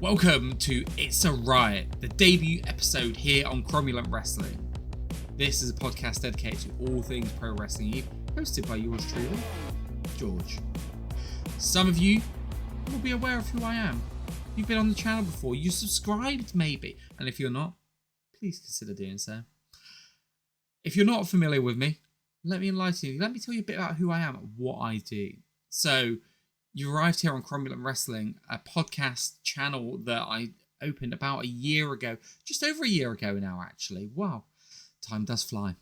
Welcome to It's a Riot, the debut episode here on Cromulent Wrestling. This is a podcast dedicated to all things pro wrestling, hosted by yours truly, George. Some of you will be aware of who I am. You've been on the channel before, you subscribed maybe, and if you're not, please consider doing so. If you're not familiar with me, let me enlighten you. Let me tell you a bit about who I am and what I do. So, you arrived here on Cromulent Wrestling, a podcast channel that I opened about a year ago. Just over a year ago now, actually. Wow, time does fly.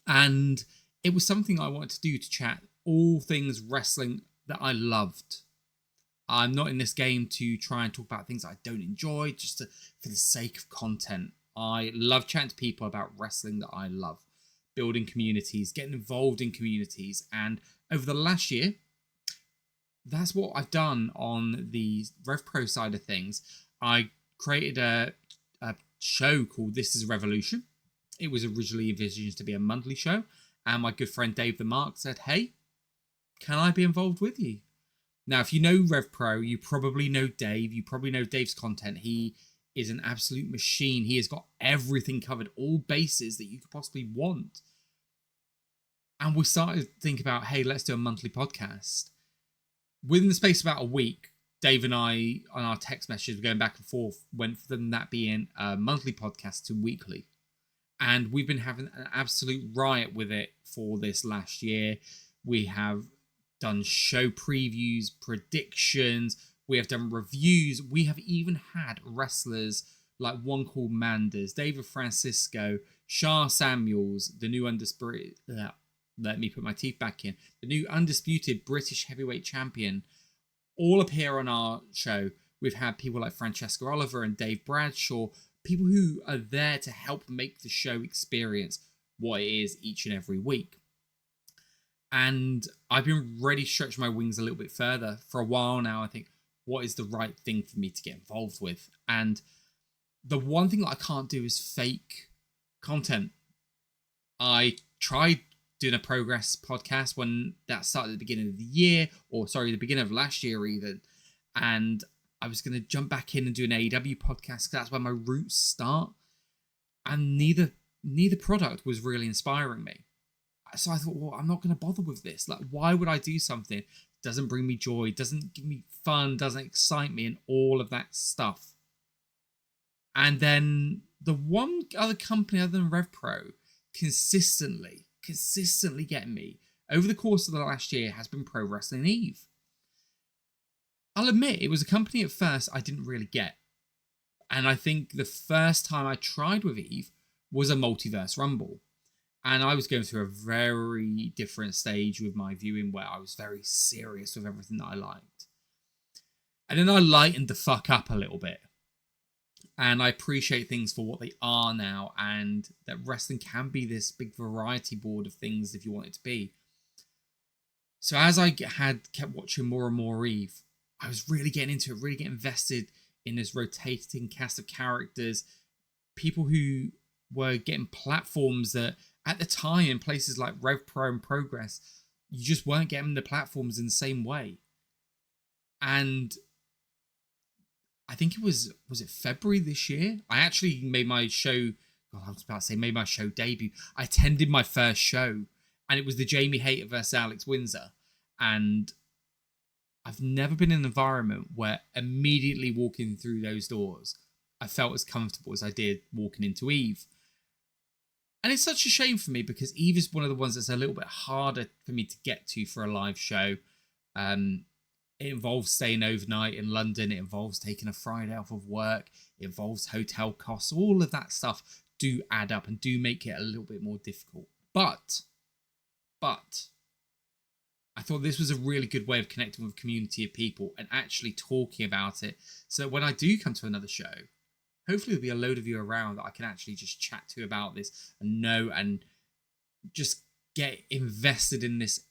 And it was something I wanted to do to chat all things wrestling that I loved. I'm not in this game to try and talk about things I don't enjoy, just for the sake of content. I love chatting to people about wrestling that I love. Building communities, getting involved in communities. And over the last year, that's what I've done on the RevPro side of things. I created a show called This is Revolution. It was originally envisioned to be a monthly show. And my good friend Dave the Mark said, hey, can I be involved with you? Now, if you know RevPro, you probably know Dave. You probably know Dave's content. He is an absolute machine. He has got everything covered, all bases that you could possibly want. And we started to think about, hey, let's do a monthly podcast. Within the space of about a week, Dave and I, on our text messages, going back and forth, went from that being a monthly podcast to weekly. And we've been having an absolute riot with it for this last year. We have done show previews, predictions. We have done reviews. We have even had wrestlers like one called Manders, David Francisco, Shah Samuels, the new undisputed... Let me put my teeth back in. The new undisputed British heavyweight champion all appear on our show. We've had people like Francesca Oliver and Dave Bradshaw, people who are there to help make the show experience what it is each and every week. And I've been ready to stretch my wings a little bit further. For a while now, I think, what is the right thing for me to get involved with? And the one thing that I can't do is fake content. I tried doing a progress podcast when that started at the beginning of the year, the beginning of last year even. And I was going to jump back in and do an AEW podcast because that's where my roots start. And neither product was really inspiring me. So I thought, well, I'm not going to bother with this. Like, why would I do something that doesn't bring me joy, doesn't give me fun, doesn't excite me, and all of that stuff? And then the one other company other than RevPro consistently getting me over the course of the last year has been Pro Wrestling Eve. I'll admit, it was a company at first I didn't really get. And I think the first time I tried with Eve was a Multiverse Rumble. And I was going through a very different stage with my viewing where I was very serious with everything that I liked. And then I lightened the fuck up a little bit. And I appreciate things for what they are now, and that wrestling can be this big variety board of things if you want it to be. So as I kept watching more and more Eve, I was really getting into it, really getting invested in this rotating cast of characters, people who were getting platforms that at the time in places like RevPro and Progress, you just weren't getting the platforms in the same way. And I think it was it February this year? I actually made my show, made my show debut. I attended my first show, and it was the Jamie Hayter versus Alex Windsor. And I've never been in an environment where immediately walking through those doors, I felt as comfortable as I did walking into Eve. And it's such a shame for me because Eve is one of the ones that's a little bit harder for me to get to for a live show. It involves staying overnight in London. It involves taking a Friday off of work. It involves hotel costs. All of that stuff do add up and do make it a little bit more difficult. But I thought this was a really good way of connecting with a community of people and actually talking about it. So when I do come to another show, hopefully there'll be a load of you around that I can actually just chat to about this and know and just get invested in this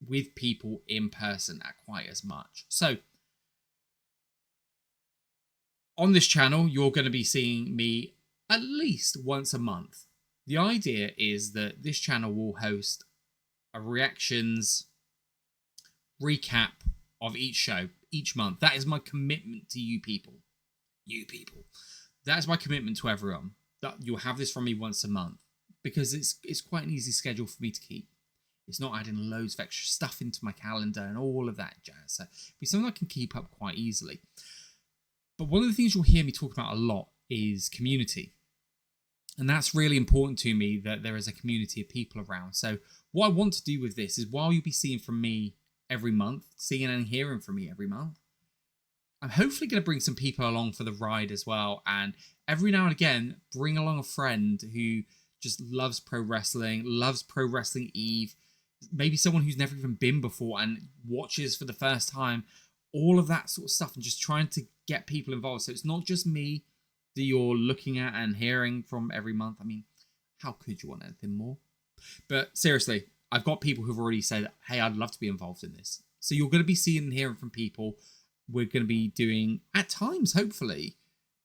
with people in person at quite as much. So on this channel, you're going to be seeing me at least once a month. The idea is that this channel will host a reactions recap of each show each month. That is my commitment to you people. you people. That's my commitment to everyone. That you'll have this from me once a month, because it's quite an easy schedule for me to keep. It's not adding loads of extra stuff into my calendar and all of that jazz. So it'll be something I can keep up quite easily. But one of the things you'll hear me talk about a lot is community. And that's really important to me, that there is a community of people around. So what I want to do with this is, while you'll be seeing from me every month, seeing and hearing from me every month, I'm hopefully going to bring some people along for the ride as well. And every now and again, bring along a friend who just loves Pro Wrestling Eve, maybe someone who's never even been before and watches for the first time, all of that sort of stuff, and just trying to get people involved. So it's not just me that you're looking at and hearing from every month. I mean, how could you want anything more? But seriously, I've got people who've already said, hey, I'd love to be involved in this. So you're going to be seeing and hearing from people. We're going to be doing, at times, hopefully,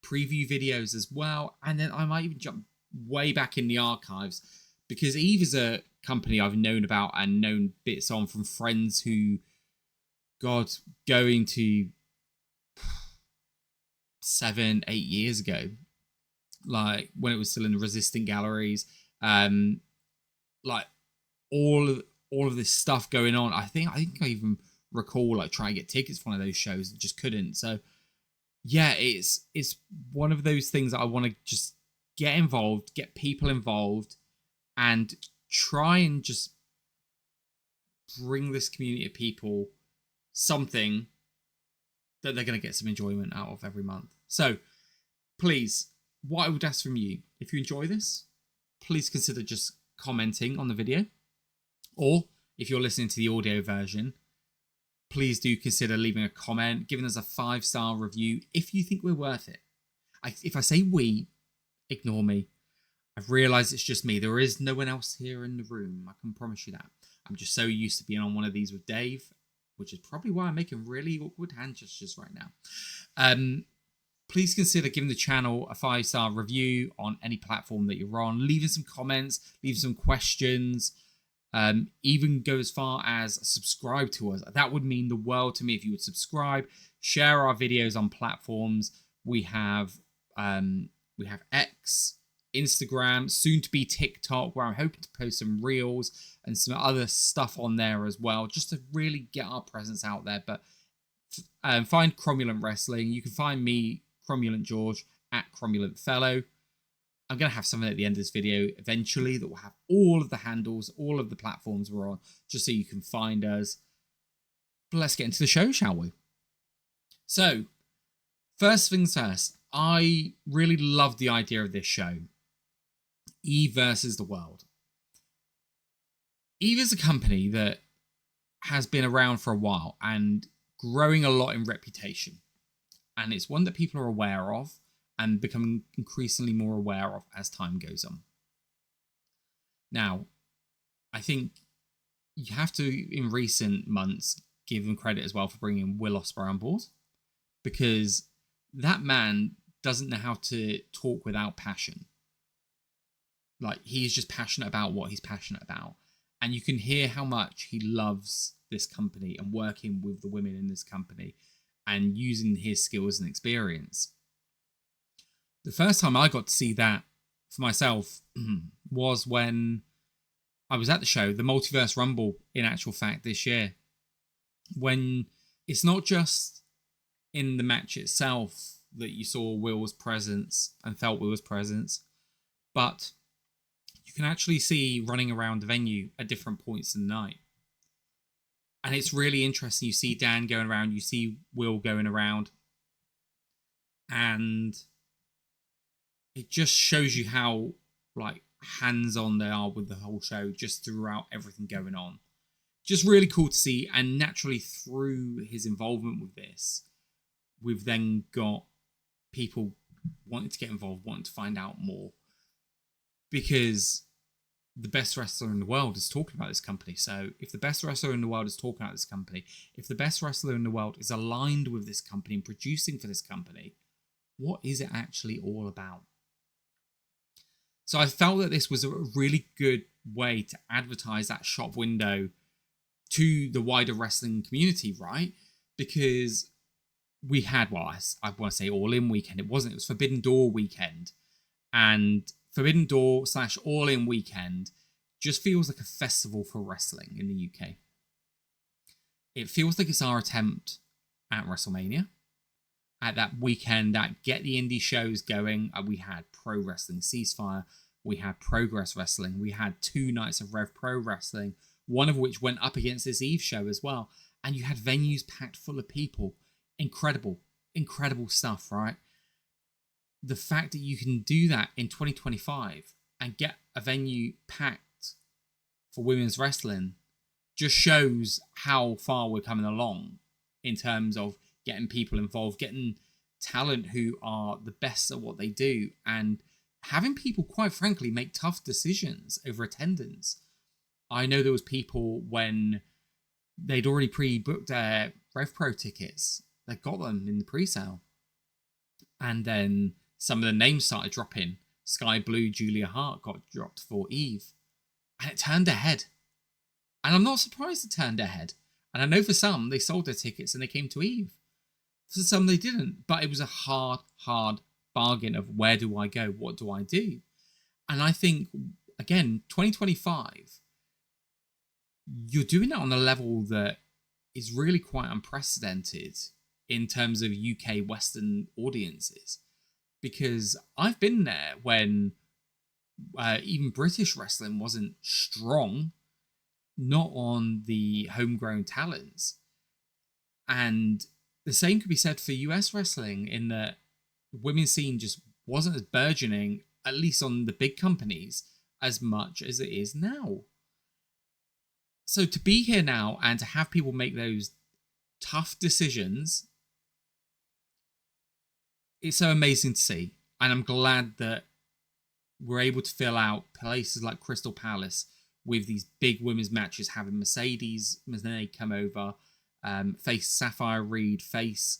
preview videos as well. And then I might even jump way back in the archives, because Eve is a company I've known about and known bits on from friends who, God, going to 7-8 years ago, like when it was still in the Resistant galleries, like all of this stuff going on. I think I even recall like trying to get tickets for one of those shows and just couldn't. So yeah, it's one of those things that I want to just get involved, get people involved, and try and just bring this community of people something that they're going to get some enjoyment out of every month. So please, what I would ask from you, if you enjoy this, please consider just commenting on the video. Or if you're listening to the audio version, please do consider leaving a comment, giving us a 5-star review if you think we're worth it. If I say we, ignore me. I've realised it's just me. There is no one else here in the room. I can promise you that. I'm just so used to being on one of these with Dave, which is probably why I'm making really awkward hand gestures right now. Please consider giving the channel a 5-star review on any platform that you're on, leaving some comments, leaving some questions, even go as far as subscribe to us. That would mean the world to me if you would subscribe, share our videos on platforms. We have X, Instagram, soon to be TikTok, where I'm hoping to post some reels and some other stuff on there as well, just to really get our presence out there. But find Cromulent Wrestling. You can find me, Cromulent George, at Cromulent Fellow. I'm going to have something at the end of this video eventually that will have all of the handles, all of the platforms we're on, just so you can find us. But let's get into the show, shall we? So, first things first, I really love the idea of this show. Eve versus the world. Eve is a company that has been around for a while and growing a lot in reputation. And it's one that people are aware of and becoming increasingly more aware of as time goes on. Now, I think you have to, in recent months, give them credit as well for bringing Will Ospreay on board, because that man doesn't know how to talk without passion. Like, he's just passionate about what he's passionate about. And you can hear how much he loves this company and working with the women in this company and using his skills and experience. The first time I got to see that for myself was when I was at the show, the Multiverse Rumble, in actual fact, this year. When it's not just in the match itself that you saw Will's presence and felt Will's presence, but you can actually see running around the venue at different points in the night. And it's really interesting. You see Dan going around, you see Will going around, and it just shows you how like hands-on they are with the whole show, just throughout everything going on. Just really cool to see. And naturally, through his involvement with this, we've then got people wanting to get involved, wanting to find out more, because the best wrestler in the world is talking about this company. So if the best wrestler in the world is talking about this company, if the best wrestler in the world is aligned with this company and producing for this company, what is it actually all about? So I felt that this was a really good way to advertise that shop window to the wider wrestling community, right? Because we had, well, I want to say All In weekend. It wasn't. It was Forbidden Door weekend. And Forbidden Door / All In weekend just feels like a festival for wrestling in the UK. It feels like it's our attempt at WrestleMania. At that weekend, that get the indie shows going. We had Pro Wrestling Ceasefire. We had Progress Wrestling. We had 2 nights of Rev Pro Wrestling, one of which went up against this Eve show as well. And you had venues packed full of people. Incredible stuff, right? The fact that you can do that in 2025 and get a venue packed for women's wrestling just shows how far we're coming along in terms of getting people involved, getting talent who are the best at what they do, and having people, quite frankly, make tough decisions over attendance. I know there was people when they'd already pre-booked their RevPro tickets. They got them in the pre-sale. And then some of the names started dropping. Skye Blue, Julia Hart got dropped for Eve. And it turned ahead. And I'm not surprised it turned ahead. And I know for some, they sold their tickets and they came to Eve. For some, they didn't. But it was a hard bargain of where do I go? What do I do? And I think, again, 2025, you're doing that on a level that is really quite unprecedented in terms of UK Western audiences. Because I've been there when even British wrestling wasn't strong, not on the homegrown talents. And the same could be said for US wrestling, in that the women's scene just wasn't as burgeoning, at least on the big companies, as much as it is now. So to be here now and to have people make those tough decisions, it's so amazing to see. And I'm glad that we're able to fill out places like Crystal Palace with these big women's matches, having Mercedes Moné come over, face Safire Reed, face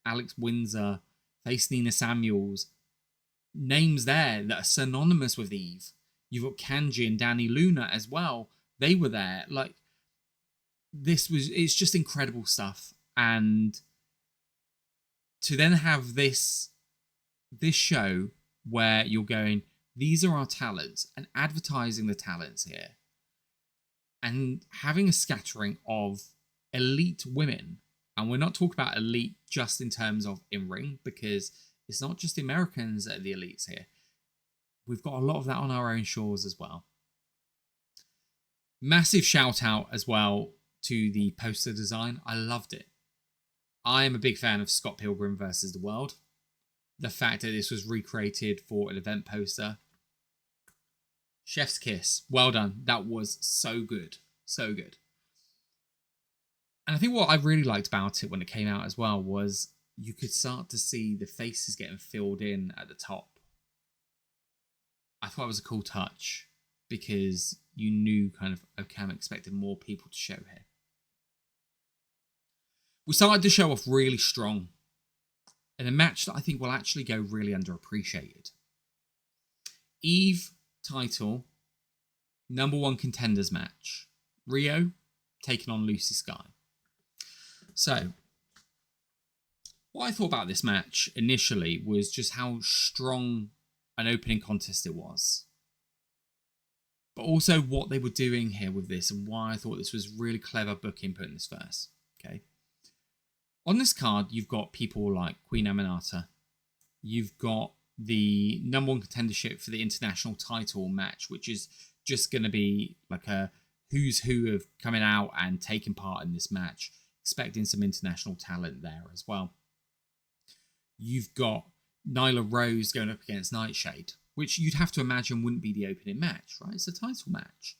Alex Windsor, face Nina Samuels. Names there that are synonymous with Eve. You've got Kanji and Danny Luna as well. They were there. Like, it's just incredible stuff. And to then have this show where you're going, these are our talents, and advertising the talents here, and having a scattering of elite women. And we're not talking about elite just in terms of in-ring, because it's not just the Americans that are the elites here. We've got a lot of that on our own shores as well. Massive shout out as well to the poster design. I loved it. I am a big fan of Scott Pilgrim versus the World. The fact that this was recreated for an event poster. Chef's kiss. Well done. That was so good. So good. And I think what I really liked about it when it came out as well was you could start to see the faces getting filled in at the top. I thought it was a cool touch because you knew kind of, okay, I'm expecting more people to show here. We started the show off really strong in a match that I think will actually go really underappreciated. Eve title, #1 contenders match. Rhio taking on Lucy Skye. So, what I thought about this match initially was just how strong an opening contest it was. But also what they were doing here with this and why I thought this was really clever booking putting this first. Okay. On this card, you've got people like Queen Aminata. You've got the #1 contendership for the international title match, which is just going to be like a who's who of coming out and taking part in this match. Expecting some international talent there as well. You've got Nyla Rose going up against Nightshade, which you'd have to imagine wouldn't be the opening match, right? It's a title match.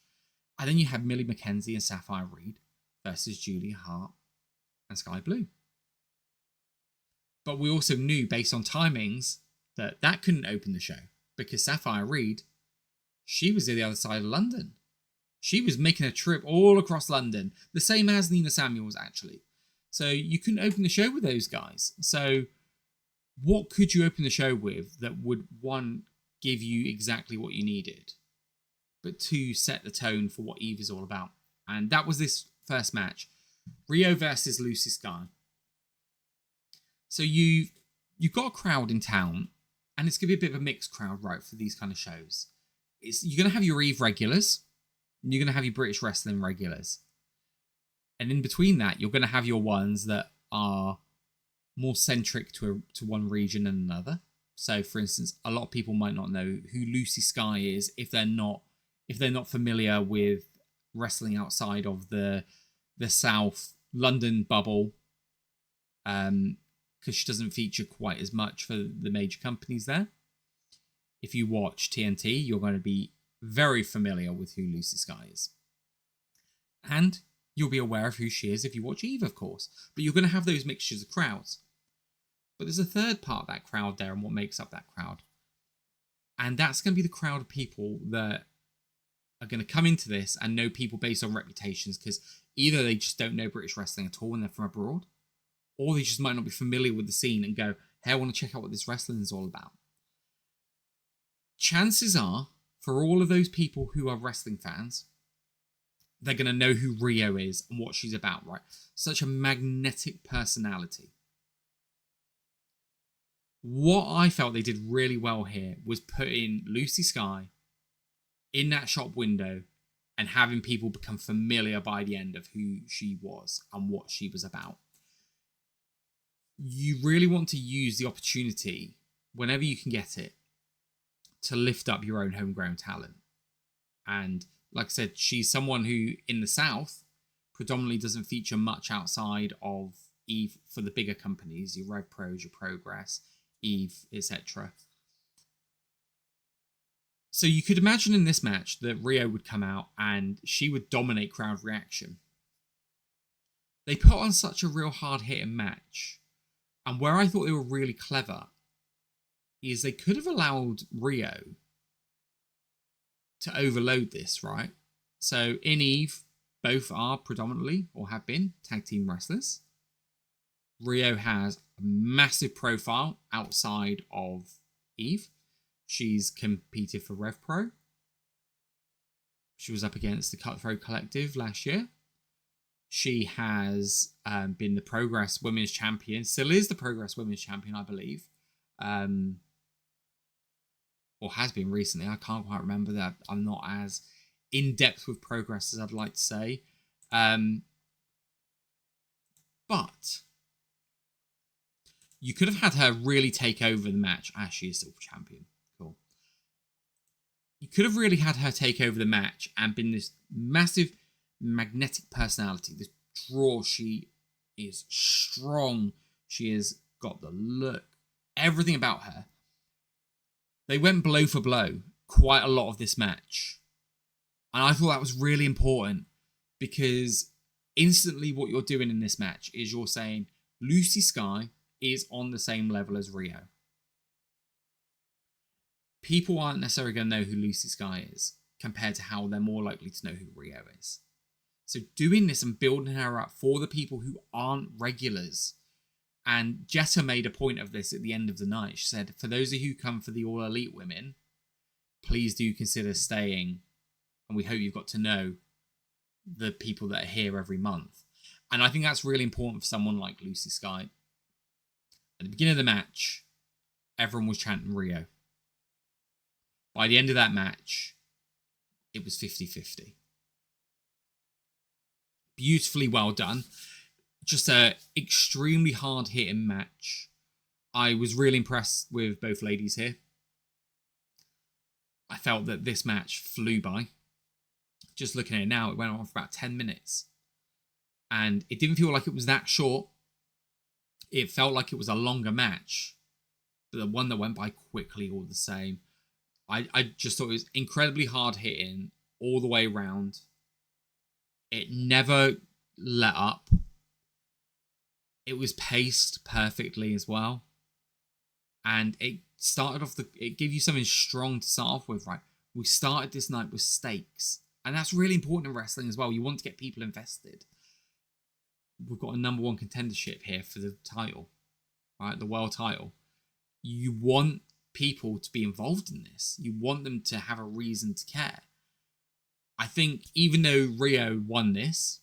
And then you have Millie, McKenzie and Safire Reed versus Julia Hart and Skye Blue. But we also knew, based on timings, that couldn't open the show because Safire Reed, she was at the other side of London. She was making a trip all across London, the same as Nina Samuels, actually. So you couldn't open the show with those guys. So what could you open the show with that would, one, give you exactly what you needed, but two, set the tone for what Eve is all about? And that was this first match. Rhio versus Lucy Skye. So you've got a crowd in town, and it's going to be a bit of a mixed crowd, right, for these kind of shows. You're going to have your Eve regulars, and you're going to have your British wrestling regulars. And in between that, you're going to have your ones that are more centric to one region than another. So, for instance, a lot of people might not know who Lucy Skye is if they're not familiar with wrestling outside of the South London bubble, because she doesn't feature quite as much for the major companies there. If you watch TNT, you're going to be very familiar with who Lucy Skye is. And you'll be aware of who she is if you watch Eve, of course. But you're going to have those mixtures of crowds. But there's a third part of that crowd there and what makes up that crowd. And that's going to be the crowd of people that are going to come into this and know people based on reputations, because either they just don't know British wrestling at all and they're from abroad, or they just might not be familiar with the scene and go, hey, I want to check out what this wrestling is all about. Chances are, for all of those people who are wrestling fans, they're going to know who Rhio is and what she's about, right? Such a magnetic personality. What I felt they did really well here was putting Lucy Skye in that shop window and having people become familiar by the end of who she was and what she was about. You really want to use the opportunity, whenever you can get it, to lift up your own homegrown talent. And like I said, she's someone who in the South predominantly doesn't feature much outside of Eve for the bigger companies, your Rev Pros, your Progress, Eve, etc. So you could imagine in this match that Rhio would come out and she would dominate crowd reaction. They put on such a real hard-hitting match. And where I thought they were really clever is they could have allowed Rhio to overload this, right? So in Eve, both are predominantly, or have been, tag team wrestlers. Rhio has a massive profile outside of Eve. She's competed for Rev Pro. She was up against the Cutthroat Collective last year. She has been the Progress Women's Champion. Still is the Progress Women's Champion, I believe. Or has been recently. I can't quite remember that. I'm not as in-depth with Progress as I'd like to say. But you could have had her really take over the match. She is still champion. Cool. You could have really had her take over the match and been this massive magnetic personality, this draw. She is strong. She has got the look, everything about her. They went blow for blow quite a lot of this match. And I thought that was really important, because instantly what you're doing in this match is you're saying Lucy Skye is on the same level as Rhio. People aren't necessarily going to know who Lucy Skye is compared to how they're more likely to know who Rhio is. So doing this and building her up for the people who aren't regulars. And Jetta made a point of this at the end of the night. She said, for those of you who come for the All Elite women, please do consider staying. And we hope you've got to know the people that are here every month. And I think that's really important for someone like Lucy Skye. At the beginning of the match, everyone was chanting Rhio. By the end of that match, it was 50-50. Beautifully well done. Just a extremely hard-hitting match. I was really impressed with both ladies here. I felt that this match flew by. Just looking at it now, it went on for about 10 minutes. And it didn't feel like it was that short. It felt like it was a longer match. But the one that went by quickly all the same. I just thought it was incredibly hard-hitting all the way around. It never let up. It was paced perfectly as well. And it started off it gave you something strong to start off with, right? We started this night with stakes. And that's really important in wrestling as well. You want to get people invested. We've got a number one contendership here for the title, right? The world title. You want people to be involved in this. You want them to have a reason to care. I think even though Rhio won this,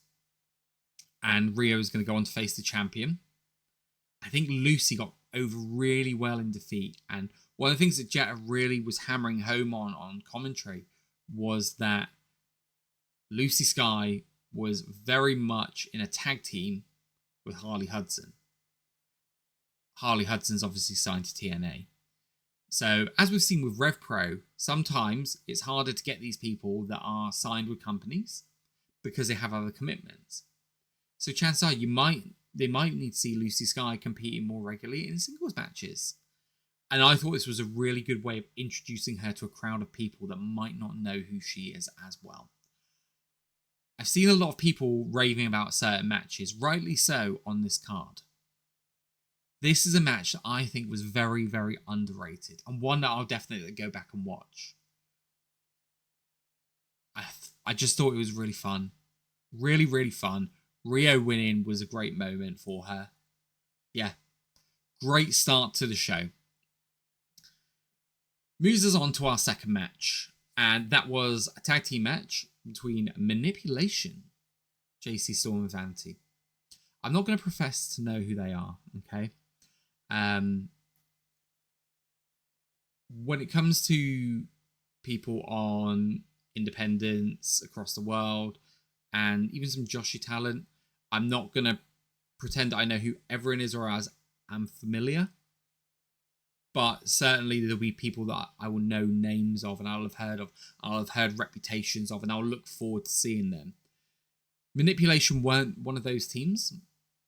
and Rhio is going to go on to face the champion, I think Lucy got over really well in defeat. And one of the things that Jetta really was hammering home on commentary was that Lucy Skye was very much in a tag team with Harley Hudson. Harley Hudson's obviously signed to TNA. So, as we've seen with Rev Pro, sometimes it's harder to get these people that are signed with companies because they have other commitments. So, chances are they might need to see Lucy Skye competing more regularly in singles matches. And I thought this was a really good way of introducing her to a crowd of people that might not know who she is as well. I've seen a lot of people raving about certain matches, rightly so, on this card. This is a match that I think was very, very underrated, and one that I'll definitely go back and watch. I just thought it was really fun. Really, really fun. Rhio winning was a great moment for her. Yeah, great start to the show. Moves us on to our second match, and that was a tag team match between Manipulation, JC Storm and Vanity. I'm not going to profess to know who they are, okay? When it comes to people on independents across the world and even some Joshi talent, I'm not going to pretend I know who everyone is or as I'm familiar. But certainly there'll be people that I will know names of and I'll have heard reputations of, and I'll look forward to seeing them. Manipulation weren't one of those teams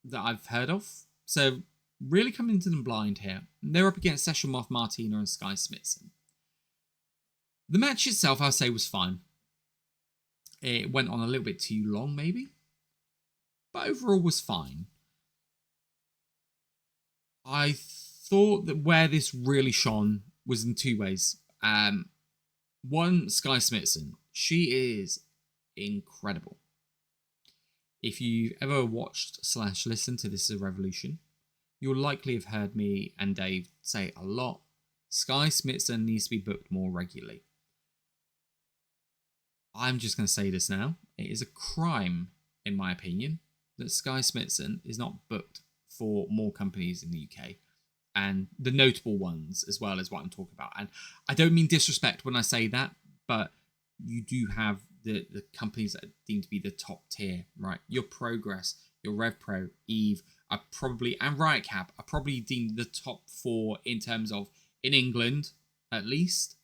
that I've heard of. So really coming into them blind here. They're up against Session Moth, Martina and Skye Smitson. The match itself, I'll say, was fine. It went on a little bit too long, maybe. But overall was fine. I thought that where this really shone was in two ways. One, Skye Smitson. She is incredible. If you've ever watched / listened to This Is a Revolution, you'll likely have heard me and Dave say a lot. Skye Smitson needs to be booked more regularly. I'm just going to say this now. It is a crime, in my opinion, that Skye Smitson is not booked for more companies in the UK. And the notable ones as well is what I'm talking about. And I don't mean disrespect when I say that, but you do have the companies that are deemed to be the top tier, right? Your Progress, your Rev Pro, Eve, are probably, and Riot Cap are probably deemed the top 4 in terms of, in England at least,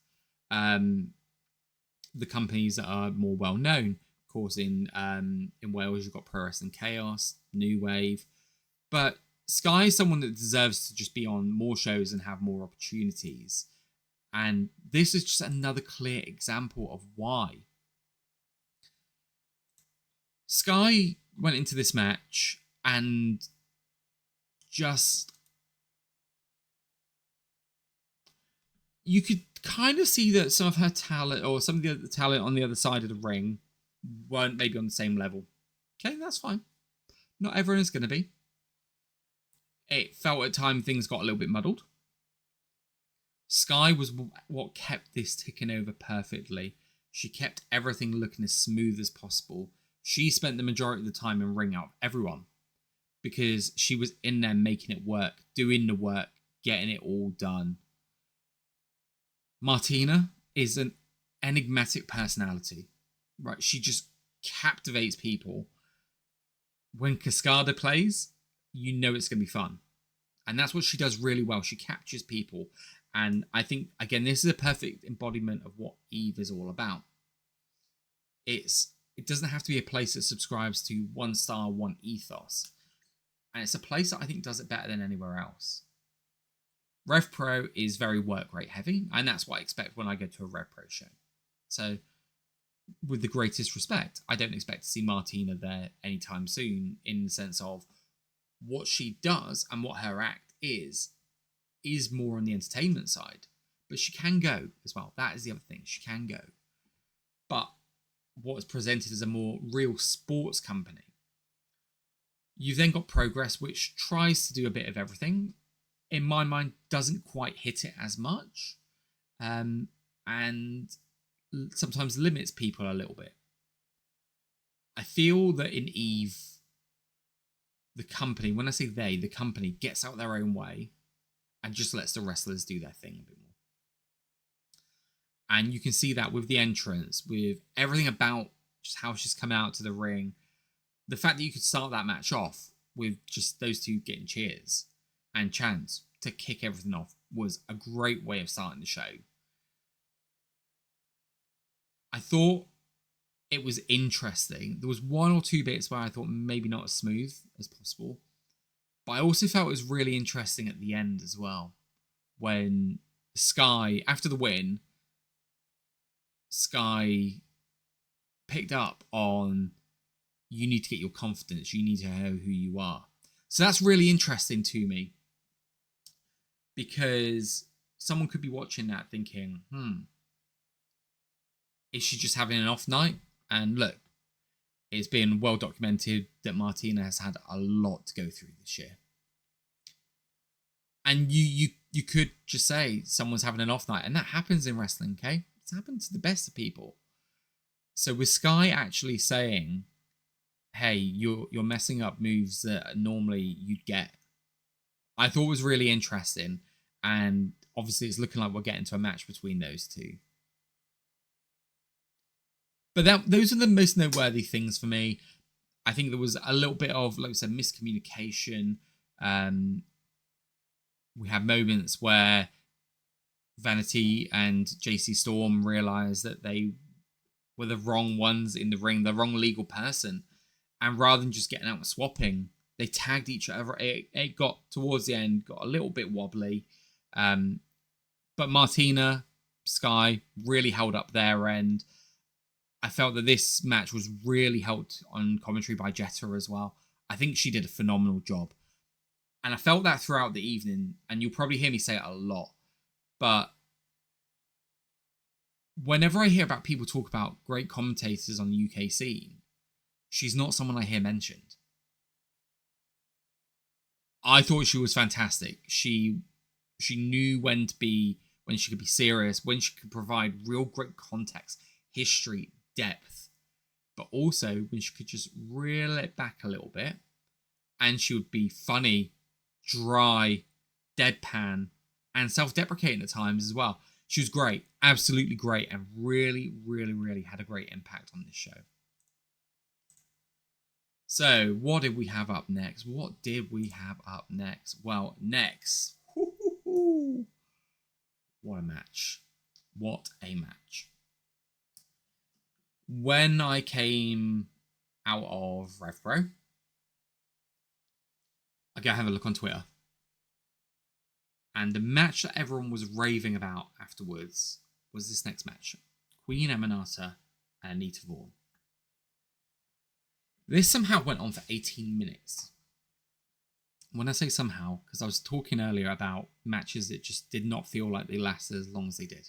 the companies that are more well known. Of course, in Wales you've got Pro Wrestling Chaos, New Wave, but Skye is someone that deserves to just be on more shows and have more opportunities. And this is just another clear example of why. Skye went into this match and just... you could kind of see that some of her talent, or some of the other talent on the other side of the ring, weren't maybe on the same level. Okay, that's fine. Not everyone is going to be. It felt at times things got a little bit muddled. Skye was what kept this ticking over perfectly. She kept everything looking as smooth as possible. She spent the majority of the time in ring out of everyone because she was in there making it work, doing the work, getting it all done. Martina is an enigmatic personality, right? She just captivates people. When Cascada plays, you know it's going to be fun. And that's what she does really well. She captures people. And I think, again, this is a perfect embodiment of what Eve is all about. It doesn't have to be a place that subscribes to one style, one ethos. And it's a place that I think does it better than anywhere else. Rev Pro is very work rate heavy, and that's what I expect when I go to a Rev Pro show. So, with the greatest respect, I don't expect to see Martina there anytime soon, in the sense of what she does and what her act is more on the entertainment side. But she can go as well. That is the other thing. She can go. But what is presented as a more real sports company. You've then got Progress, which tries to do a bit of everything. In my mind, doesn't quite hit it as much. And sometimes limits people a little bit. I feel that in Eve, the company, when I say they, the company gets out their own way and just lets the wrestlers do their thing a bit more. And you can see that with the entrance, with everything about just how she's come out to the ring. The fact that you could start that match off with just those two getting cheers and chants to kick everything off was a great way of starting the show. I thought it was interesting. There was one or two bits where I thought maybe not as smooth as possible. But I also felt it was really interesting at the end as well. When Skye, after the win, Skye picked up on, you need to get your confidence. You need to know who you are. So that's really interesting to me. Because someone could be watching that thinking, is she just having an off night? And look, it's been well documented that Martina has had a lot to go through this year. And you could just say someone's having an off night. And that happens in wrestling, okay? It's happened to the best of people. So with Skye actually saying, hey, you're messing up moves that normally you'd get, I thought was really interesting. And obviously it's looking like we're getting to a match between those two. But those are the most noteworthy things for me. I think there was a little bit of, like I said, miscommunication. We had moments where Vanity and JC Storm realised that they were the wrong ones in the ring, the wrong legal person. And rather than just getting out and swapping, they tagged each other. It got towards the end, got a little bit wobbly. But Martina, Skye really held up their end. I felt that this match was really helped on commentary by Jetta as well. I think she did a phenomenal job. And I felt that throughout the evening, and you'll probably hear me say it a lot. But whenever I hear about people talk about great commentators on the UK scene, she's not someone I hear mentioned. I thought she was fantastic. She knew when she could be serious, when she could provide real great context, history, depth, but also when she could just reel it back a little bit, and she would be funny, dry, deadpan, and self-deprecating at times as well. She was great, absolutely great, and really, really, really had a great impact on this show. So, what did we have up next? Well, next, what a match. What a match. When I came out of RevPro, I go have a look on Twitter. And the match that everyone was raving about afterwards was this next match. Queen Aminata and Anita Vaughan. This somehow went on for 18 minutes. When I say somehow, because I was talking earlier about matches that just did not feel like they lasted as long as they did.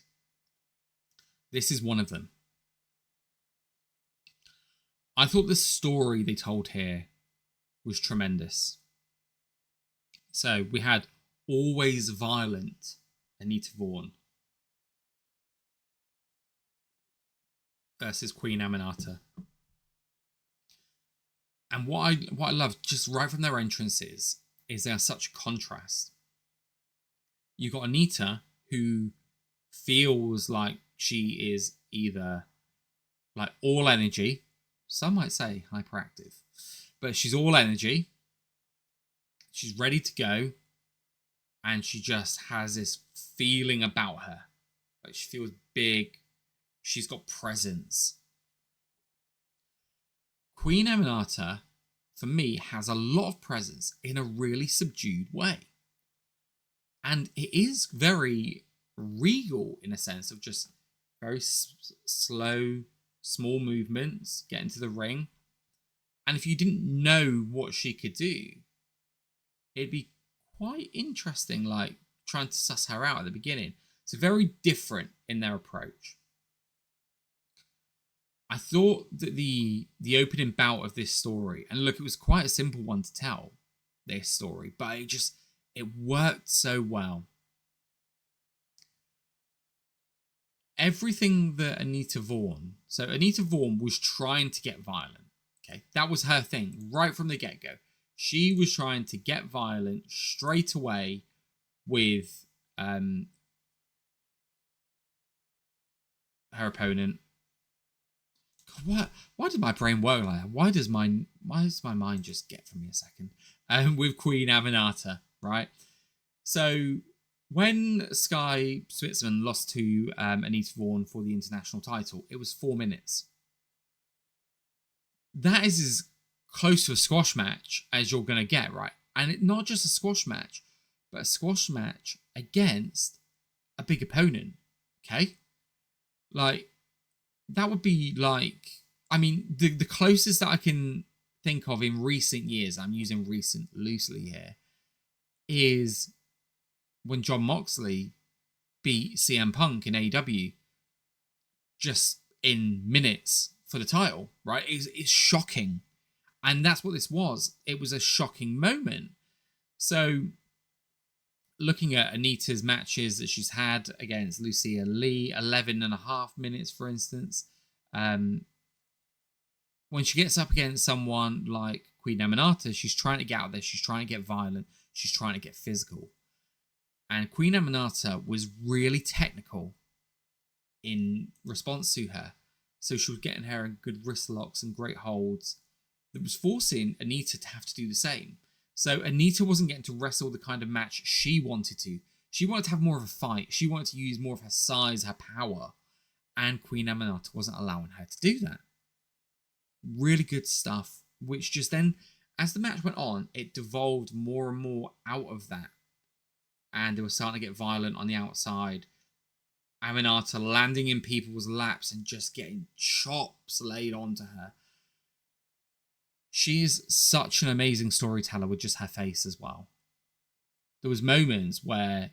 This is one of them. I thought the story they told here was tremendous. So we had always violent Anita Vaughan versus Queen Aminata. And what I love just right from their entrances is they are such a contrast. You got Anita, who feels like she is either like all energy, some might say hyperactive, but she's all energy. She's ready to go, and she just has this feeling about her. Like she feels big. She's got presence. Queen Aminata, for me, has a lot of presence in a really subdued way. And it is very regal in a sense of just very slow, small movements, get into the ring. And if you didn't know what she could do, it'd be quite interesting, like trying to suss her out at the beginning. So very different in their approach. I thought that the opening bout of this story, and look, it was quite a simple one to tell, this story, but it worked so well. Everything that Anita Vaughan was trying to get violent, okay? That was her thing, right from the get-go. She was trying to get violent straight away with her opponent. God, why did my brain work like that? Why does my mind just get from me a second? With Queen Aminata, right? So when Skye Smitson lost to Anita Vaughan for the international title, it was 4 minutes. That is as close to a squash match as you're going to get, right? And not just a squash match, but a squash match against a big opponent, okay? Like, that would be like, I mean, the closest that I can think of in recent years, I'm using recent loosely here, is when Jon Moxley beat CM Punk in AEW just in minutes for the title, right? It's shocking. And that's what this was. It was a shocking moment. So, looking at Anita's matches that she's had against Lucia Lee, 11.5 minutes, for instance. When she gets up against someone like Queen Aminata, she's trying to get out there. She's trying to get violent. She's trying to get physical. And Queen Aminata was really technical in response to her. So she was getting her in good wrist locks and great holds that was forcing Anita to have to do the same. So Anita wasn't getting to wrestle the kind of match she wanted to. She wanted to have more of a fight. She wanted to use more of her size, her power. And Queen Aminata wasn't allowing her to do that. Really good stuff, which just then, as the match went on, it devolved more and more out of that. And they were starting to get violent on the outside. Aminata landing in people's laps and just getting chops laid onto her. She is such an amazing storyteller with just her face as well. There was moments where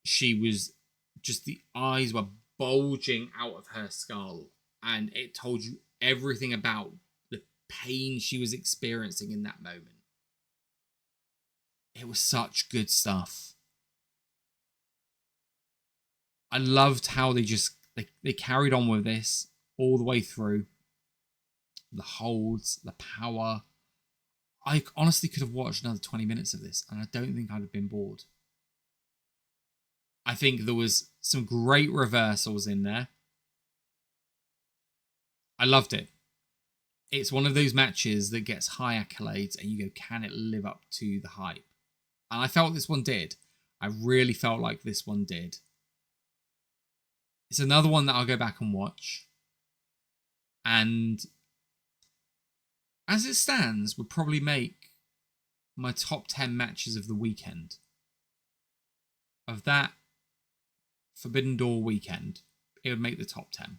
she was just, the eyes were bulging out of her skull and it told you everything about the pain she was experiencing in that moment. It was such good stuff. I loved how they carried on with this all the way through. The holds, the power. I honestly could have watched another 20 minutes of this and I don't think I'd have been bored. I think there was some great reversals in there. I loved it. It's one of those matches that gets high accolades and you go, can it live up to the hype? And I felt this one did. I really felt like this one did. It's another one that I'll go back and watch. And as it stands, would probably make my top 10 matches of the weekend. Of that Forbidden Door weekend, it would make the top 10.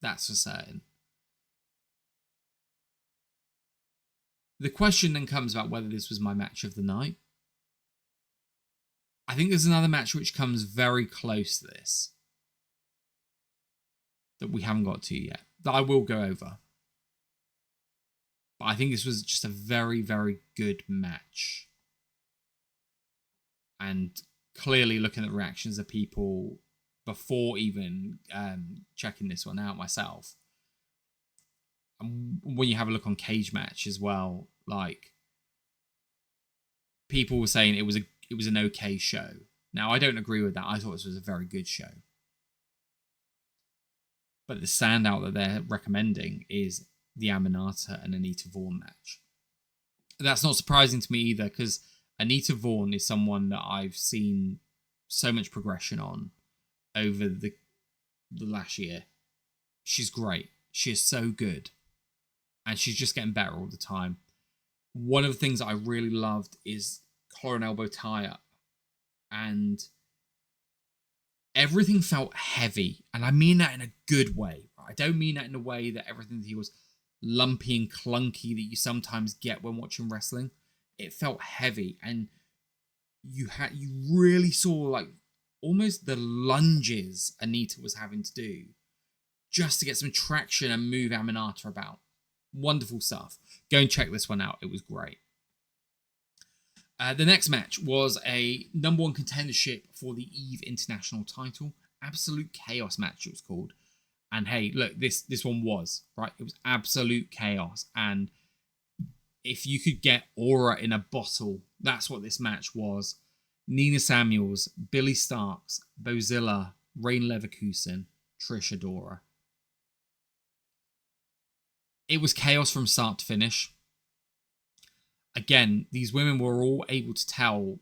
That's for certain. The question then comes about whether this was my match of the night. I think there's another match which comes very close to this that we haven't got to yet, that I will go over. But I think this was just a very, very good match. And clearly looking at the reactions of people before even checking this one out myself. And when you have a look on Cage Match as well, like, people were saying it was an okay show. Now, I don't agree with that. I thought this was a very good show. But the standout that they're recommending is the Aminata and Anita Vaughan match. That's not surprising to me either, because Anita Vaughan is someone that I've seen so much progression on over the last year. She's great. She is so good. And she's just getting better all the time. One of the things that I really loved is collar and elbow tie-up. And everything felt heavy. And I mean that in a good way. I don't mean that in a way that everything he was lumpy and clunky that you sometimes get when watching wrestling. It felt heavy. And you really saw like almost the lunges Anita was having to do just to get some traction and move Aminata about. Wonderful stuff. Go and check this one out. It was great. The next match was a number one contendership for the EVE International title. Absolute Chaos match, it was called. And hey, look, this one was, right? It was absolute chaos. And if you could get aura in a bottle, that's what this match was. Nina Samuels, Billie Starkz, Bozilla, Rayne Leverkusen, Trish Adora. It was chaos from start to finish. Again, these women were all able to tell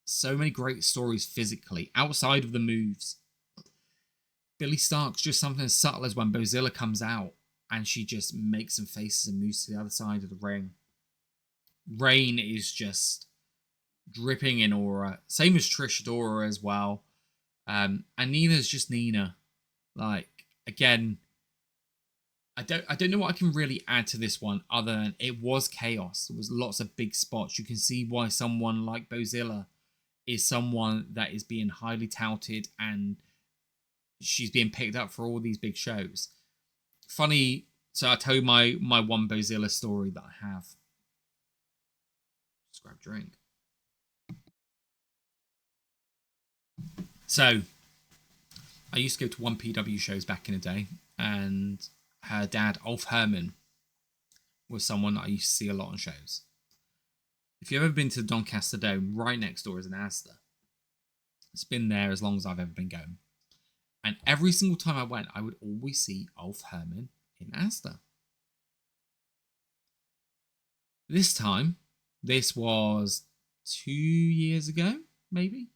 so many great stories physically, outside of the moves. Billie Starkz, just something as subtle as when Bozilla comes out and she just makes some faces and moves to the other side of the ring. Rayne is just dripping in aura. Same as Trish Adora as well. And Nina's just Nina. Like, again, I don't know what I can really add to this one other than it was chaos. There was lots of big spots. You can see why someone like Bozilla is someone that is being highly touted and she's being picked up for all these big shows. Funny, so I tell you my one Bozilla story that I have. Just grab a drink. So, I used to go to 1PW shows back in the day, and her dad, Ulf Herman, was someone that I used to see a lot on shows. If you've ever been to the Doncaster Dome, right next door is an Asda. It's been there as long as I've ever been going. And every single time I went, I would always see Ulf Herman in Asda. This time, this was 2 years ago, maybe,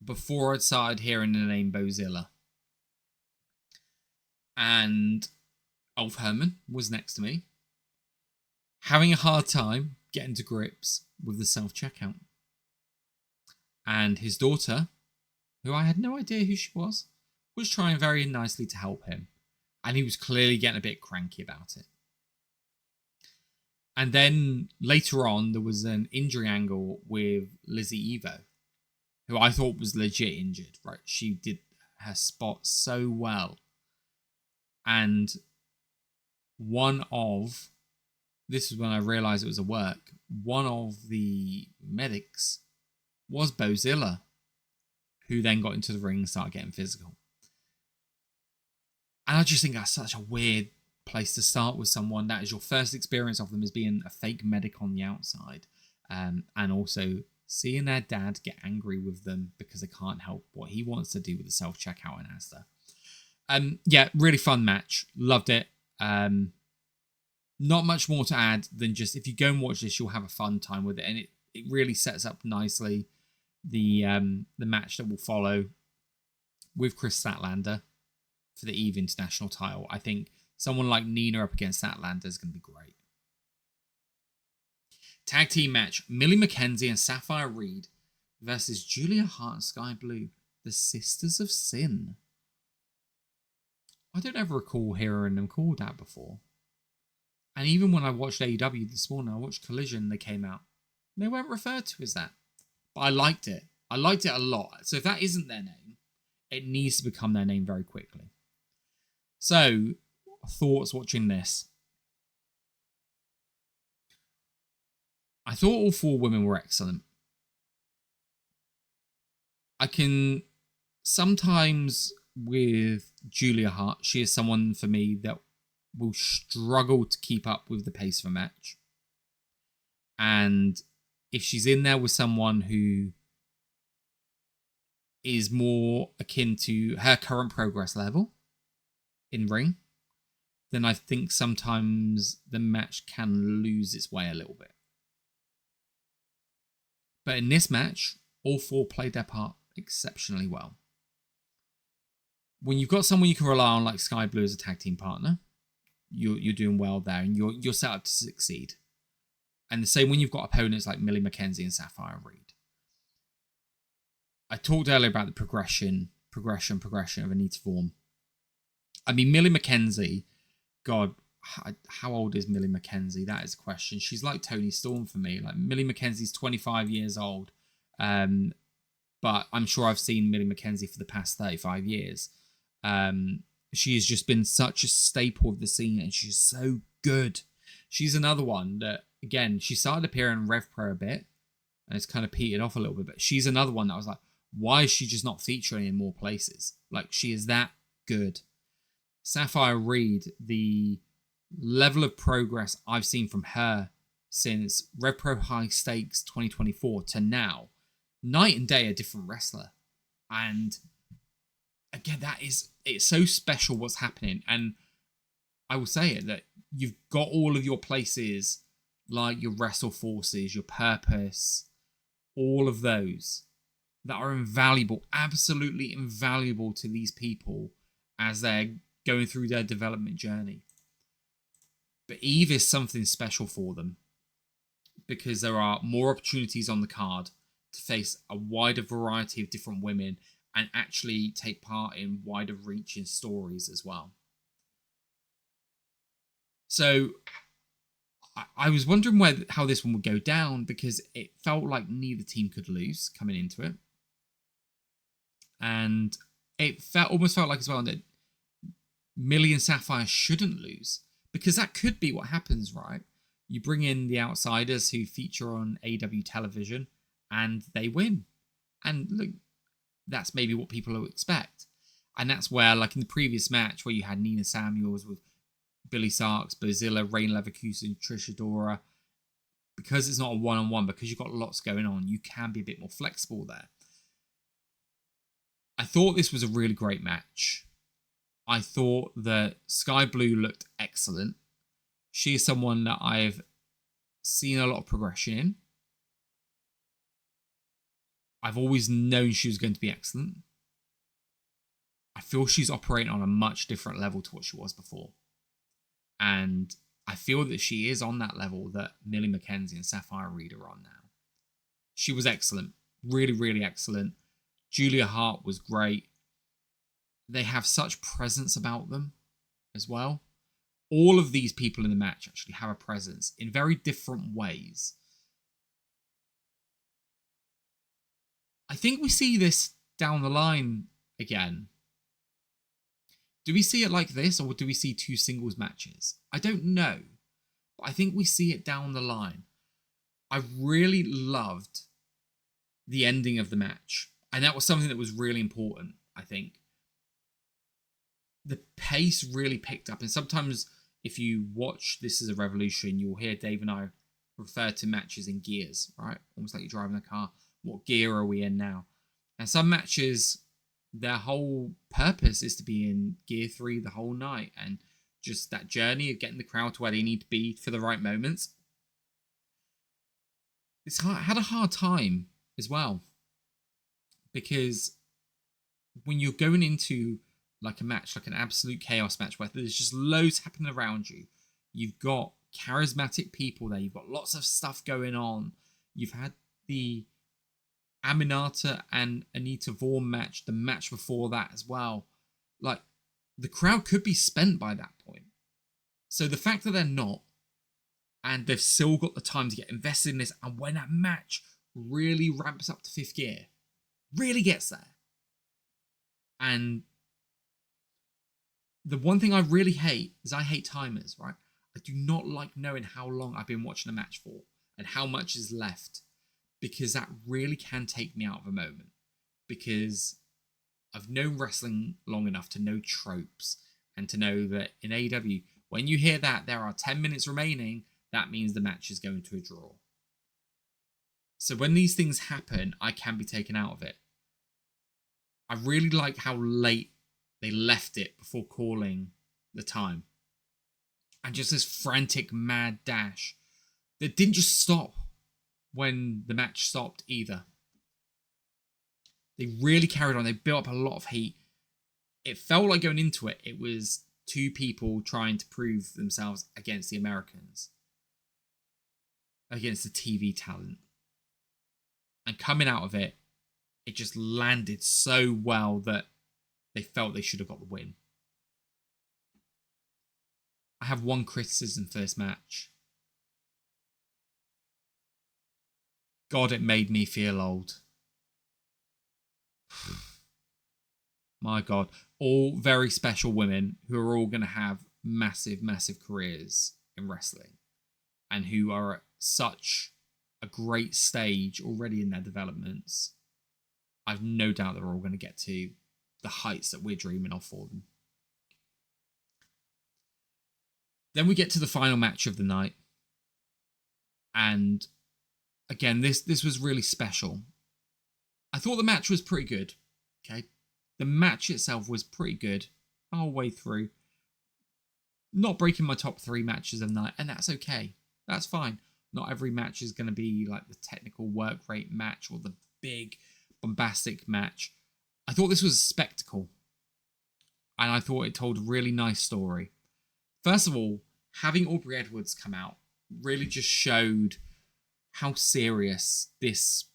before I'd started hearing the name Bozilla. And Ulf Herman was next to me, having a hard time getting to grips with the self-checkout. And his daughter, who I had no idea who she was trying very nicely to help him. And he was clearly getting a bit cranky about it. And then later on, there was an injury angle with Lizzie Evo, who I thought was legit injured, right? She did her spot so well. And this is when I realized it was a work, one of the medics was Bozilla, who then got into the ring and started getting physical. And I just think that's such a weird place to start with someone. That is your first experience of them as being a fake medic on the outside. And also seeing their dad get angry with them because they can't help what he wants to do with the self-checkout in Asda. Yeah, really fun match. Loved it. Not much more to add than just if you go and watch this, you'll have a fun time with it. And it really sets up nicely the match that will follow with Chris Statlander for the EVE International title. I think someone like Nina up against Statlander is going to be great. Tag team match, Millie McKenzie and Safire Reed versus Julia Hart and Skye Blue, the Sisters of Sin. I don't ever recall hearing them called that before. And even when I watched AEW this morning, I watched Collision, they came out. They weren't referred to as that. But I liked it. I liked it a lot. So if that isn't their name, it needs to become their name very quickly. So, thoughts watching this. I thought all four women were excellent. I can sometimes with Julia Hart, she is someone for me that will struggle to keep up with the pace of a match. And if she's in there with someone who is more akin to her current progress level in ring, then I think sometimes the match can lose its way a little bit. But in this match, all four played their part exceptionally well. When you've got someone you can rely on like Skye Blue as a tag team partner, you're doing well there and you're set up to succeed. And the same when you've got opponents like Millie McKenzie and Safire Reed. I talked earlier about the progression of Anita Vaughan. I mean, Millie McKenzie, God, how old is Millie McKenzie? That is a question. She's like Toni Storm for me. Like Millie McKenzie's 25 years old. But I'm sure I've seen Millie McKenzie for the past 35 years. She has just been such a staple of the scene and she's so good. She's another one that, again, she started appearing in Rev Pro a bit and it's kind of petered off a little bit, but she's another one that I was like, why is she just not featuring in more places? Like, she is that good. Safire Reed, the level of progress I've seen from her since Rev Pro High Stakes 2024 to now, night and day a different wrestler. And again, it's so special what's happening. And I will say it, that you've got all of your places, like your wrestle forces, your purpose, all of those that are invaluable, absolutely invaluable to these people as they're going through their development journey. But Eve is something special for them because there are more opportunities on the card to face a wider variety of different women and actually take part in wider reaching stories as well. So I was wondering how this one would go down, because it felt like neither team could lose coming into it. And it almost felt like as well that Millie and Safire shouldn't lose, because that could be what happens, right? You bring in the outsiders who feature on AEW television and they win. And look, that's maybe what people will expect. And that's where, like in the previous match where you had Nina Samuels with Billie, Starkz, Bozilla, Rayne, Leverkusen, Trish, Adora, because it's not a one-on-one, because you've got lots going on, you can be a bit more flexible there. I thought this was a really great match. I thought that Skye Blue looked excellent. She is someone that I've seen a lot of progression in. I've always known she was going to be excellent. I feel she's operating on a much different level to what she was before. And I feel that she is on that level that Millie, McKenzie and Safire Reed are on now. She was excellent. Really, really excellent. Julia Hart was great. They have such presence about them as well. All of these people in the match actually have a presence in very different ways. I think we see this down the line again. Do we see it like this, or do we see two singles matches? I don't know, but I think we see it down the line. I really loved the ending of the match, and that was something that was really important, I think. The pace really picked up, and sometimes if you watch This Is a Revolution, you'll hear Dave and I refer to matches in gears, right? Almost like you're driving a car. What gear are we in now? And some matches, their whole purpose is to be in gear 3 the whole night, and just that journey of getting the crowd to where they need to be for the right moments. It's had a hard time as well, because when you're going into like a match, like an absolute chaos match where there's just loads happening around you, you've got charismatic people there, you've got lots of stuff going on, you've had the Aminata and Anita Vaughan match, the match before that as well. Like, the crowd could be spent by that point. So the fact that they're not, and they've still got the time to get invested in this, and when that match really ramps up to 5th gear, really gets there. And the one thing I really hate is I hate timers, right? I do not like knowing how long I've been watching a match for and how much is left, because that really can take me out of a moment, because I've known wrestling long enough to know tropes and to know that in AEW, when you hear that there are 10 minutes remaining, that means the match is going to a draw. So when these things happen, I can be taken out of it. I really like how late they left it before calling the time. And just this frantic, mad dash that didn't just stop when the match stopped either. They really carried on. They built up a lot of heat. It felt like going into it, it was two people trying to prove themselves against the Americans, against the TV talent. And coming out of it, it just landed so well that they felt they should have got the win. I have one criticism for this match. God, it made me feel old. My God. All very special women who are all going to have massive, massive careers in wrestling, and who are at such a great stage already in their developments. I've no doubt they're all going to get to the heights that we're dreaming of for them. Then we get to the final match of the night. And again, this was really special. I thought the match was pretty good. Okay. The match itself was pretty good the whole way through. Not breaking my top 3 matches of the night, and that's okay. That's fine. Not every match is going to be like the technical work rate match or the big bombastic match. I thought this was a spectacle. And I thought it told a really nice story. First of all, having Aubrey Edwards come out really just showed how serious this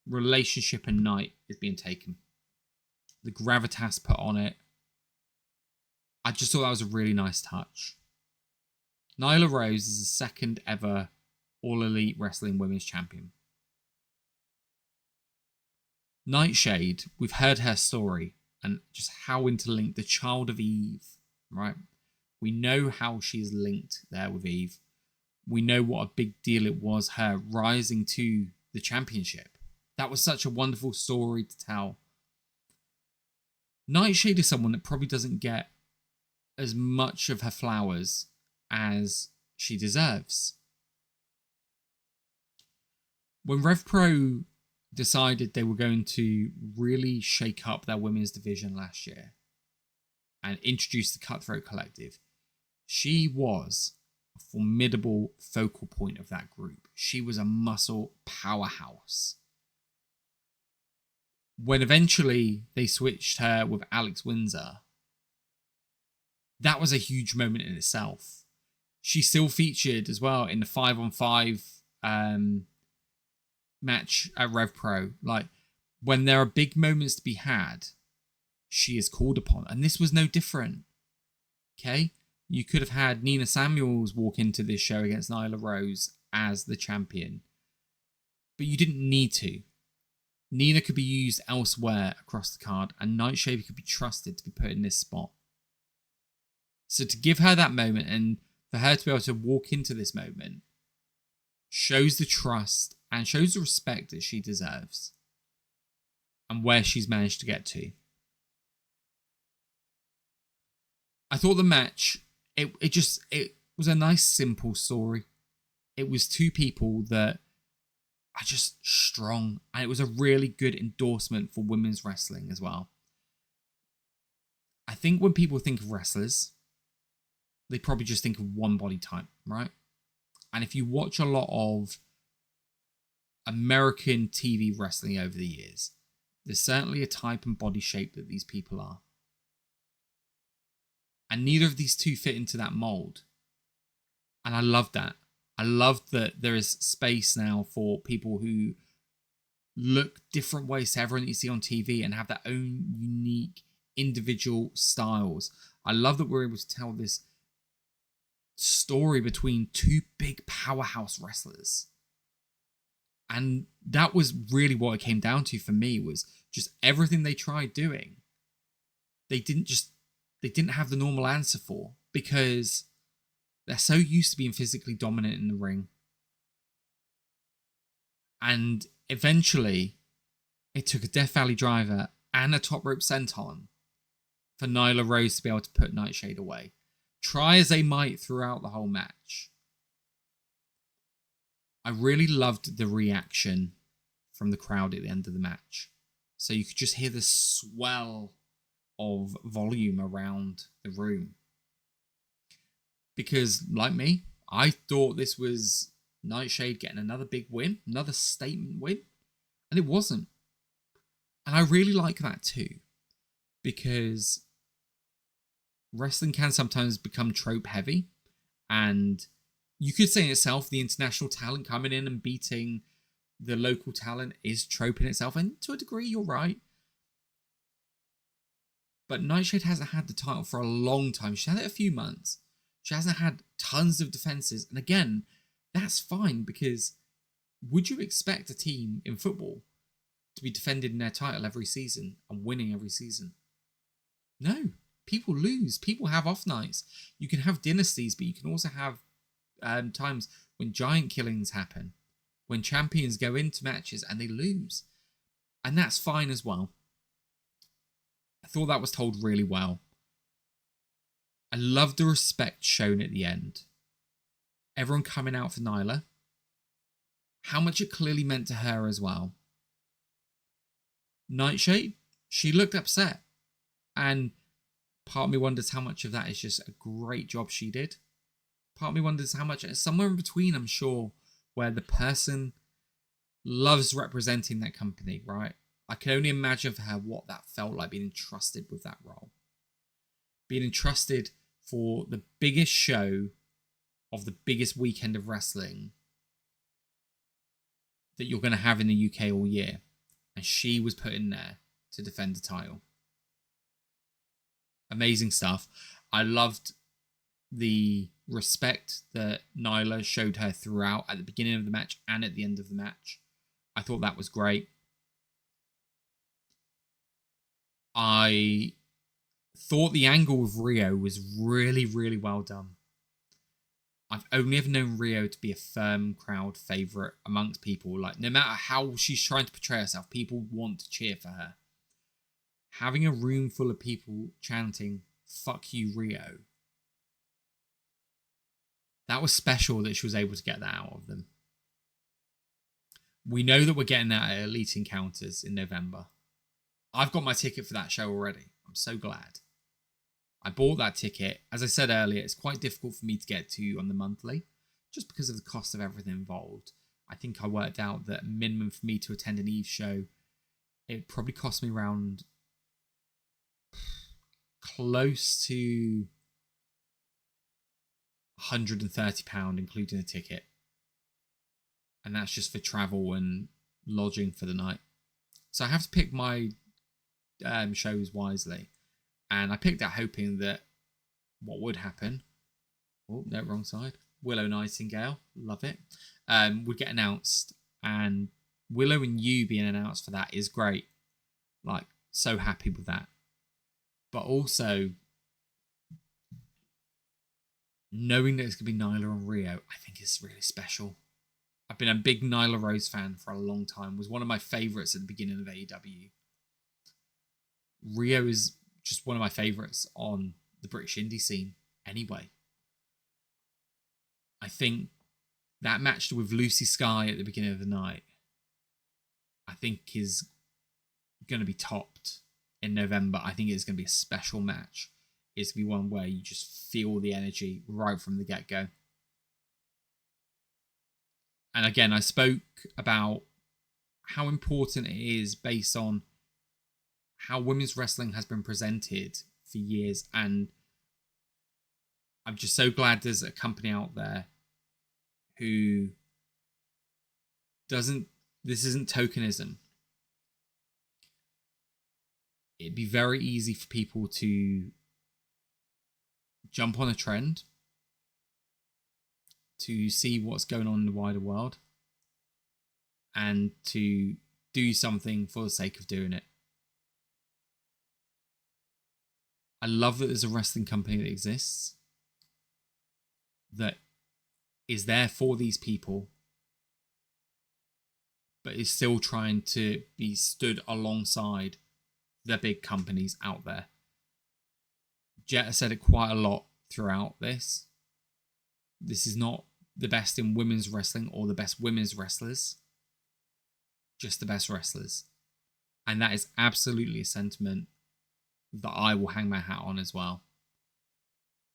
relationship and night is being taken. The gravitas put on it. I just thought that was a really nice touch. Nyla Rose is the second ever All Elite Wrestling Women's Champion. Nightshade, we've heard her story and just how interlinked, the child of Eve, right? We know how she's linked there with Eve. We know what a big deal it was, her rising to the championship. That was such a wonderful story to tell. Nightshade is someone that probably doesn't get as much of her flowers as she deserves. When Rev Pro decided they were going to really shake up their women's division last year and introduce the Cutthroat Collective, she was a formidable focal point of that group. She was a muscle powerhouse. When eventually they switched her with Alex Windsor, that was a huge moment in itself. She still featured as well in the 5-on-5 match at Rev Pro. Like, when there are big moments to be had, she is called upon. And this was no different. Okay? You could have had Nina Samuels walk into this show against Nyla Rose as the champion. But you didn't need to. Nina could be used elsewhere across the card, and Nightshade could be trusted to be put in this spot. So to give her that moment and for her to be able to walk into this moment shows the trust and shows the respect that she deserves and where she's managed to get to. I thought the match, it was a nice, simple story. It was two people that are just strong, and it was a really good endorsement for women's wrestling as well. I think when people think of wrestlers, they probably just think of one body type, right? And if you watch a lot of American TV wrestling over the years, there's certainly a type and body shape that these people are. And neither of these two fit into that mold. And I love that. I love that there is space now for people who look different ways to everyone that you see on TV and have their own unique individual styles. I love that we're able to tell this story between two big powerhouse wrestlers. And that was really what it came down to for me, was just everything they tried doing. They didn't have the normal answer for, because they're so used to being physically dominant in the ring. And eventually, it took a Death Valley driver and a top rope senton for Nyla Rose to be able to put Nightshade away. Try as they might throughout the whole match. I really loved the reaction from the crowd at the end of the match. So you could just hear the swell of volume around the room. Because, like me, I thought this was Nightshade getting another big win, another statement win, and it wasn't. And I really like that too, because wrestling can sometimes become trope heavy, and you could say in itself the international talent coming in and beating the local talent is trope in itself, and to a degree you're right. But Nightshade hasn't had the title for a long time. She's had it a few months. She hasn't had tons of defenses. And again, that's fine, because would you expect a team in football to be defending their title every season and winning every season? No. People lose. People have off nights. You can have dynasties, but you can also have times when giant killings happen, when champions go into matches and they lose. And that's fine as well. I thought that was told really well. I love the respect shown at the end. everyone coming out for Nyla, how much it clearly meant to her as well. Nightshade, she looked upset. And part of me wonders how much of that is just a great job she did. Part of me wonders how much, somewhere in between, I'm sure, where the person loves representing that company, right? I can only imagine for her what that felt like, being entrusted with that role. Being entrusted for the biggest show of the biggest weekend of wrestling that you're going to have in the UK all year. And she was put in there to defend the title. Amazing stuff. I loved the respect that Nyla showed her throughout, at the beginning of the match and at the end of the match. I thought that was great. I thought the angle with Rhio was really, really well done. I've only ever known Rhio to be a firm crowd favourite amongst people. Like, no matter how she's trying to portray herself, people want to cheer for her. Having a room full of people chanting, "Fuck you, Rhio." That was special that she was able to get that out of them. We know that we're getting that at Elite Encounters in November. I've got my ticket for that show already. I'm so glad. I bought that ticket. As I said earlier, it's quite difficult for me to get to on the monthly, just because of the cost of everything involved. I think I worked out that minimum for me to attend an Eve show, it probably cost me around close to £130, including a ticket. And that's just for travel and lodging for the night. So I have to pick my shows wisely. And I picked that hoping that what would happen, oh no, wrong side, Willow Nightingale, love it, would get announced. And Willow and You being announced for that is great. Like, so happy with that. But also, knowing that it's going to be Nyla and Rhio, I think is really special. I've been a big Nyla Rose fan for a long time. Was one of my favourites at the beginning of AEW. Rhio is just one of my favourites on the British indie scene anyway. I think that match with Lucy Skye at the beginning of the night, I think is going to be topped in November. I think it's going to be a special match. It's going to be one where you just feel the energy right from the get-go. And again, I spoke about how important it is based on how women's wrestling has been presented for years. And I'm just so glad there's a company out there who doesn't, this isn't tokenism. It'd be very easy for people to jump on a trend, to see what's going on in the wider world, and to do something for the sake of doing it. I love that there's a wrestling company that exists that is there for these people, but is still trying to be stood alongside the big companies out there. Jet has said it quite a lot throughout this. This is not the best in women's wrestling or the best women's wrestlers, just the best wrestlers. And that is absolutely a sentiment that I will hang my hat on as well.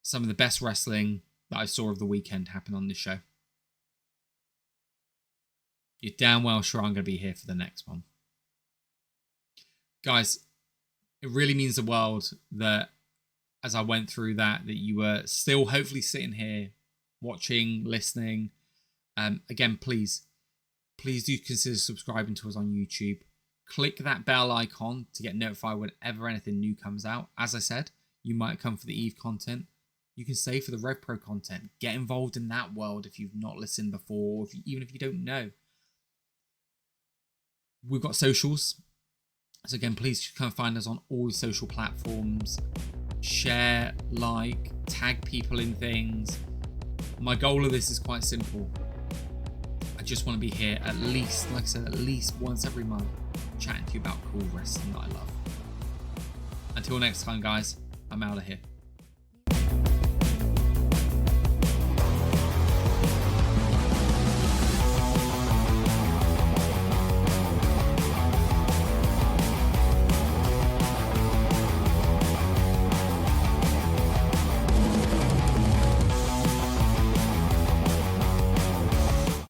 Some of the best wrestling that I saw of the weekend happen on this show. You're damn well sure I'm going to be here for the next one. Guys, it really means the world that as I went through that you were still hopefully sitting here watching, listening. Again, please do consider subscribing to us on YouTube. Click that bell icon to get notified whenever anything new comes out. As I said, you might come for the Eve content. You can stay for the Rev Pro content. Get involved in that world if you've not listened before, even if you don't know. We've got socials. So again, please come find us on all the social platforms. Share, like, tag people in things. My goal of this is quite simple. I just want to be here at least, like I said, at least once every month, chatting to you about cool wrestling that I love. Until next time, guys, I'm out of here.